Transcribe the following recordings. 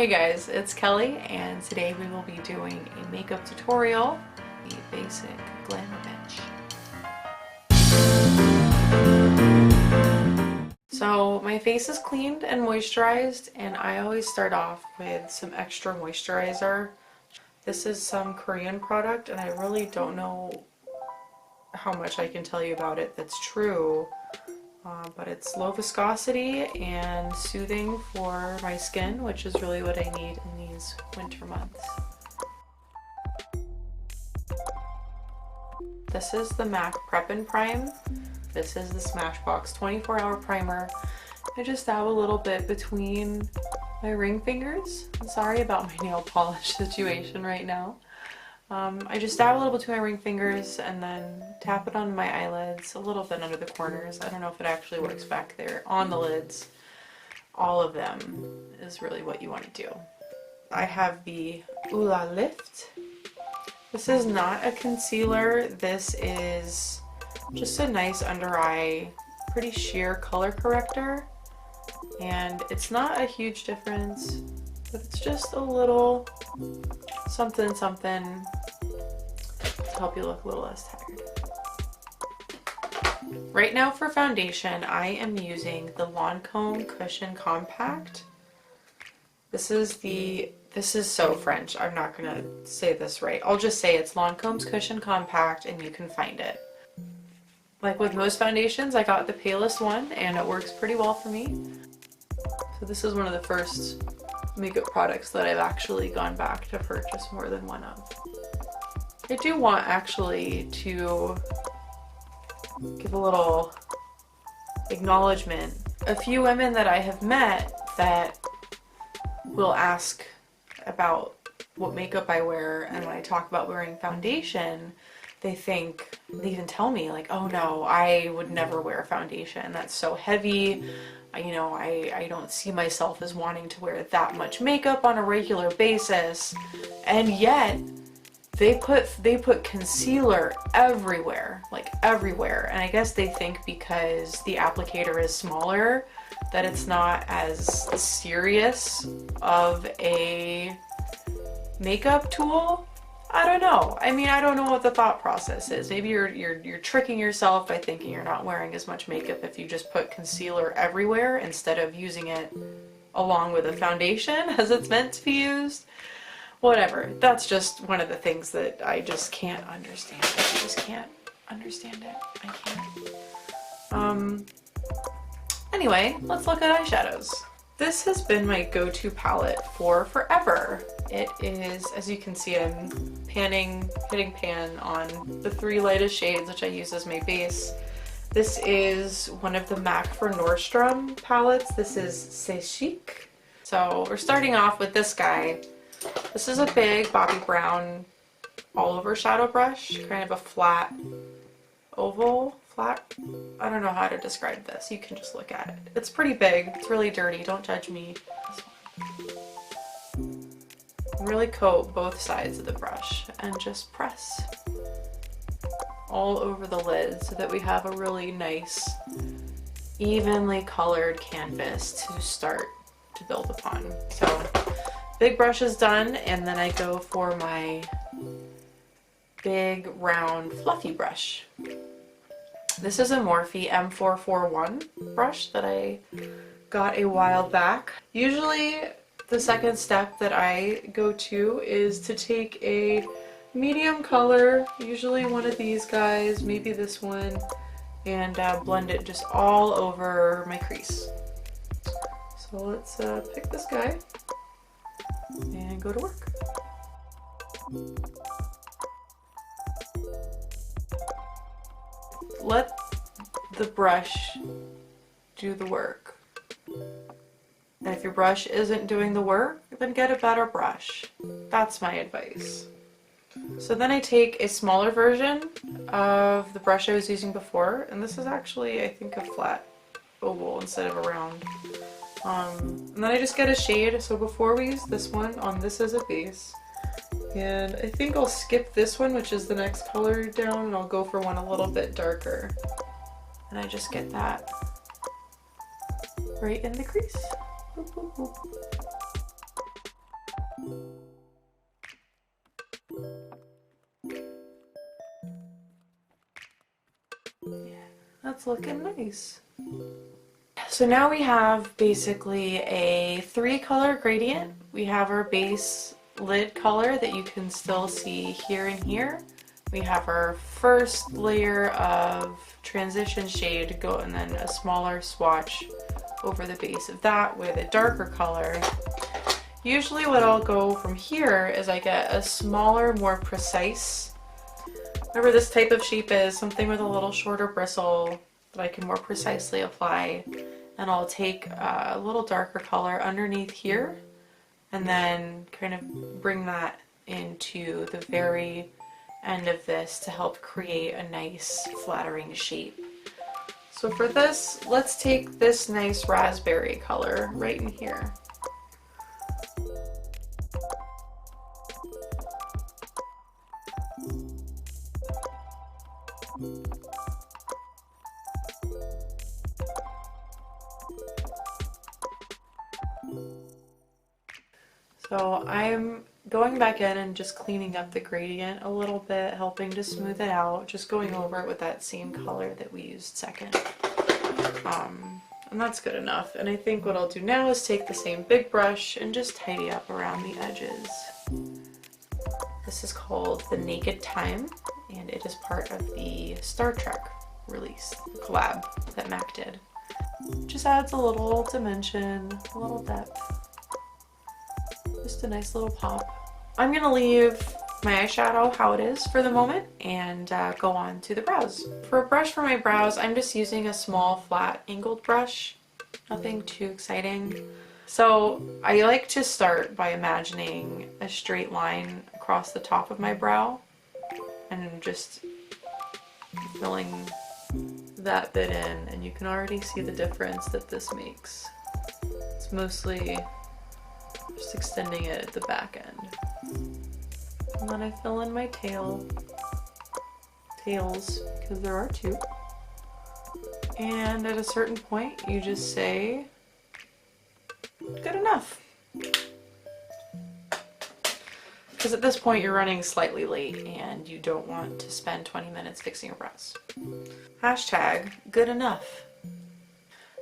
Hey guys, it's Kelly and today we will be doing a makeup tutorial, the basic Glamour Binch. So my face is cleaned and moisturized, and I always start off with some extra moisturizer. This is some Korean product and I really don't know how much I can tell you about it that's true. But it's low viscosity and soothing for my skin, which is really what I need in these winter months. This is the MAC Prep and Prime. This is the Smashbox 24-hour primer. I just dab a little bit between my ring fingers. I'm sorry about my nail polish situation right now. I just dab a little between my ring fingers and then tap it on my eyelids, a little bit under the corners. I don't know if it actually works back there. On the lids, all of them is really what you want to do. I have the Ula Lift. This is not a concealer. This is just a nice under eye, pretty sheer color corrector. And it's not a huge difference, but it's just a little something something to help you look a little less tired. Right now for foundation, I am using the Lancome Cushion Compact. This is so French, I'm not gonna say this right. I'll just say it's Lancome's Cushion Compact and you can find it. Like with most foundations, I got the palest one and it works pretty well for me. So this is one of the first makeup products that I've actually gone back to purchase more than one of. I do want actually to give a little acknowledgement. A few women that I have met that will ask about what makeup I wear, and when I talk about wearing foundation, they even tell me like, oh no, I would never wear foundation. That's so heavy. You know, I don't see myself as wanting to wear that much makeup on a regular basis. And yet they put concealer everywhere, like everywhere. And I guess they think because the applicator is smaller that it's not as serious of a makeup tool. I don't know. I mean, I don't know what the thought process is. Maybe you're tricking yourself by thinking you're not wearing as much makeup if you just put concealer everywhere instead of using it along with a foundation as it's meant to be used. Whatever. That's just one of the things that I just can't understand. I just can't understand it. I can't. Anyway, let's look at eyeshadows. This has been my go-to palette for forever. It is, as you can see, I'm hitting pan on the three lightest shades, which I use as my base. This is one of the MAC for Nordstrom palettes. This is C'est Chic. So we're starting off with this guy. This is a big Bobbi Brown all over shadow brush, kind of a flat oval. I don't know how to describe this. You can just look at it. It's pretty big. It's really dirty. Don't judge me. Really coat both sides of the brush and just press all over the lid so that we have a really nice, evenly colored canvas to start to build upon. So big brush is done, and then I go for my big round fluffy brush. This is a Morphe M441 brush that I got a while back. Usually the second step that I go to is to take a medium color, usually one of these guys, maybe this one, and blend it just all over my crease. So let's pick this guy and go to work. Let the brush do the work. And if your brush isn't doing the work, then get a better brush. That's my advice. So then I take a smaller version of the brush I was using before, and this is actually, I think, a flat oval instead of a round. And then I just get a shade. So before we use this one on this as a base, and I think I'll skip this one, which is the next color down, and I'll go for one a little bit darker. And I just get that right in the crease. Boop, boop, boop. that's looking nice. So now we have basically a 3-color gradient. We have our base lid color that you can still see here and here. We have our first layer of transition shade go, and then a smaller swatch over the base of that with a darker color. Usually what I'll go from here is I get a smaller, more precise, whatever this type of shape is, something with a little shorter bristle that I can more precisely apply. And I'll take a little darker color underneath here and then kind of bring that into the very end of this to help create a nice flattering shape. So for this, let's take this nice raspberry color right in here. So I'm going back in and just cleaning up the gradient a little bit, helping to smooth it out, just going over it with that same color that we used second. And that's good enough. And I think what I'll do now is take the same big brush and just tidy up around the edges. This is called the Naked Time, and it is part of the Star Trek release, collab that Mac did. Just adds a little dimension, a little depth. Just a nice little pop. I'm gonna leave my eyeshadow how it is for the moment and go on to the brows. For a brush for my brows, I'm just using a small flat angled brush. Nothing too exciting. So I like to start by imagining a straight line across the top of my brow and just filling that bit in, and you can already see the difference that this makes. It's mostly just extending it at the back end. And then I fill in my tails, because there are two. And at a certain point, you just say, good enough. Because at this point, you're running slightly late and you don't want to spend 20 minutes fixing your brows. Hashtag good enough.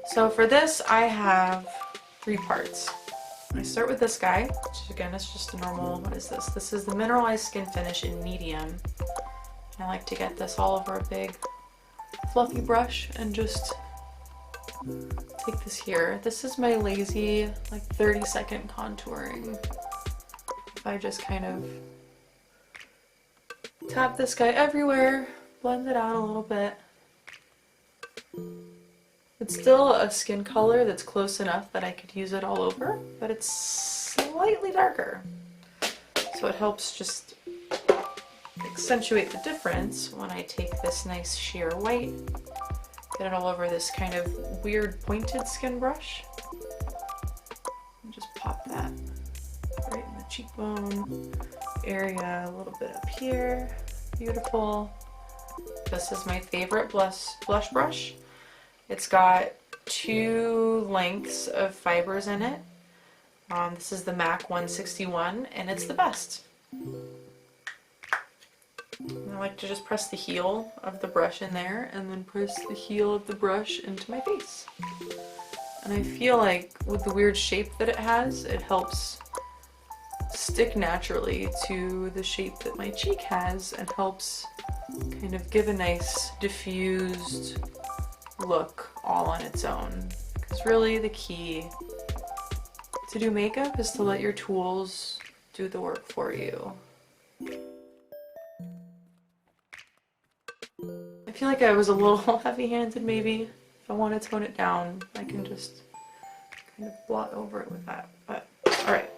So for this, I have 3 parts. I start with this guy, which again is just a normal, what is this? This is the Mineralized Skin Finish in medium. And I like to get this all over a big fluffy brush and just take this here. This is my lazy, like 30-second contouring. If I just kind of tap this guy everywhere, blend it out a little bit. It's still a skin color that's close enough that I could use it all over, but it's slightly darker. So it helps just accentuate the difference when I take this nice sheer white, get it all over this kind of weird pointed skin brush, and just pop that right in the cheekbone area, a little bit up here. Beautiful. This is my favorite blush brush. It's got 2 lengths of fibers in it. This is the MAC 161, and it's the best. And I like to just press the heel of the brush in there, and then press the heel of the brush into my face. And I feel like with the weird shape that it has, it helps stick naturally to the shape that my cheek has, and helps kind of give a nice diffused look all on its own. Because really the key to do makeup is to let your tools do the work for you. I feel like I was a little heavy-handed maybe. If I want to tone it down, I can just kind of blot over it with that. But alright,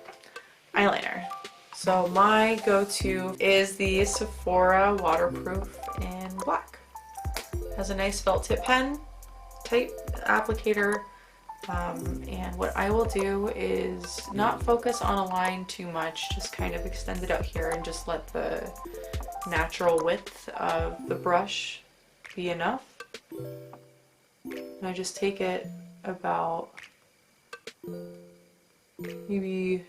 eyeliner. So my go-to is the Sephora Waterproof in black. It has a nice felt tip pen, tight applicator, and what I will do is not focus on a line too much, just kind of extend it out here and just let the natural width of the brush be enough. And I just take it about maybe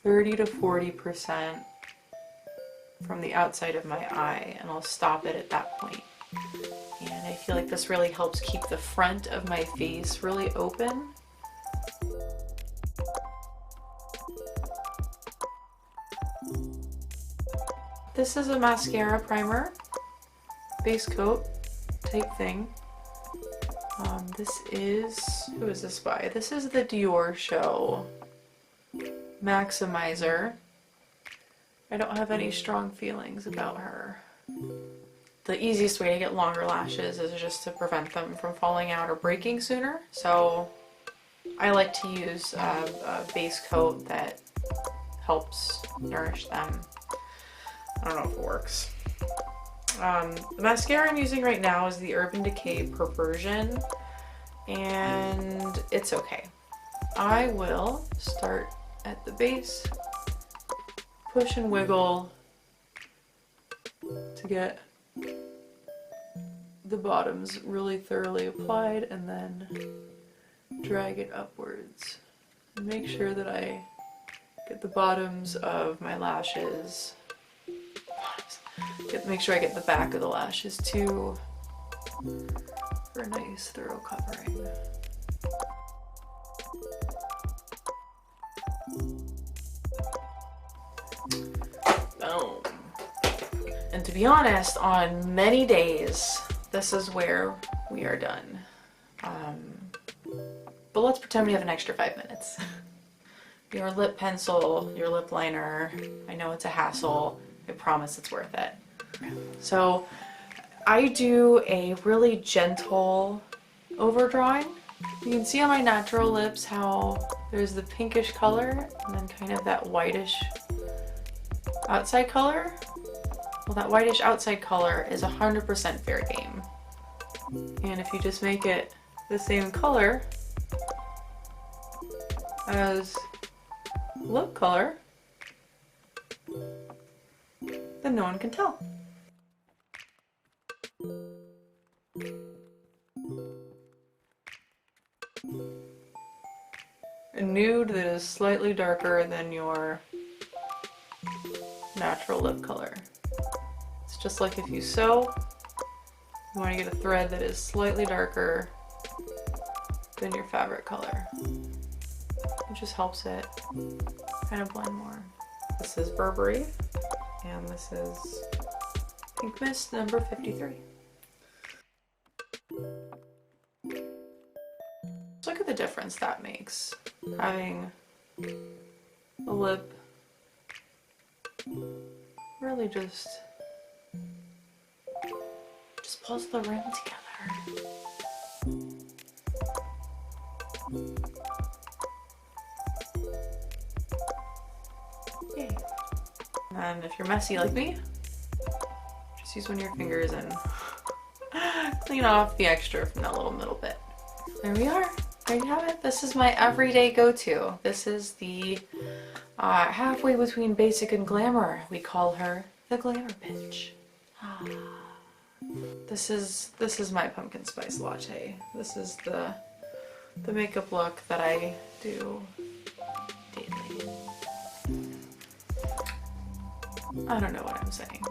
30 to 40% from the outside of my eye, and I'll stop it at that point. And I feel like this really helps keep the front of my face really open. This is a mascara primer, base coat type thing. This is, who is this by? This is the Dior Show Maximizer. I don't have any strong feelings about her. The easiest way to get longer lashes is just to prevent them from falling out or breaking sooner. So I like to use a base coat that helps nourish them. I don't know if it works. The mascara I'm using right now is the Urban Decay Perversion, and it's okay. I will start at the base, push and wiggle to get the bottoms really thoroughly applied, and then drag it upwards. Make sure that I get the bottoms of my lashes. Make sure I get the back of the lashes too for a nice thorough covering. Boom. And to be honest, on many days, this is where we are done. But let's pretend we have an extra 5 minutes. Your lip pencil, your lip liner, I know it's a hassle. I promise it's worth it. So I do a really gentle overdrawing. You can see on my natural lips how there's the pinkish color and then kind of that whitish outside color. Well, that whitish outside color is 100% fair game. And if you just make it the same color as lip color, then no one can tell. A nude that is slightly darker than your natural lip color. It's just like if you sew, you want to get a thread that is slightly darker than your fabric color. It just helps it kind of blend more. This is Burberry, and this is Pink Mist number 53. Just look at the difference that makes, having a lip really just pulls the rim together. Yay. And if you're messy like me, just use one of your fingers and clean off the extra from that little middle bit. There we are. There you have it. This is my everyday go-to. This is the halfway between basic and glamour. We call her the Glamour Binch. This is my pumpkin spice latte. This is the makeup look that I do daily. I don't know what I'm saying.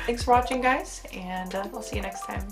Thanks for watching, guys, and I'll see you next time.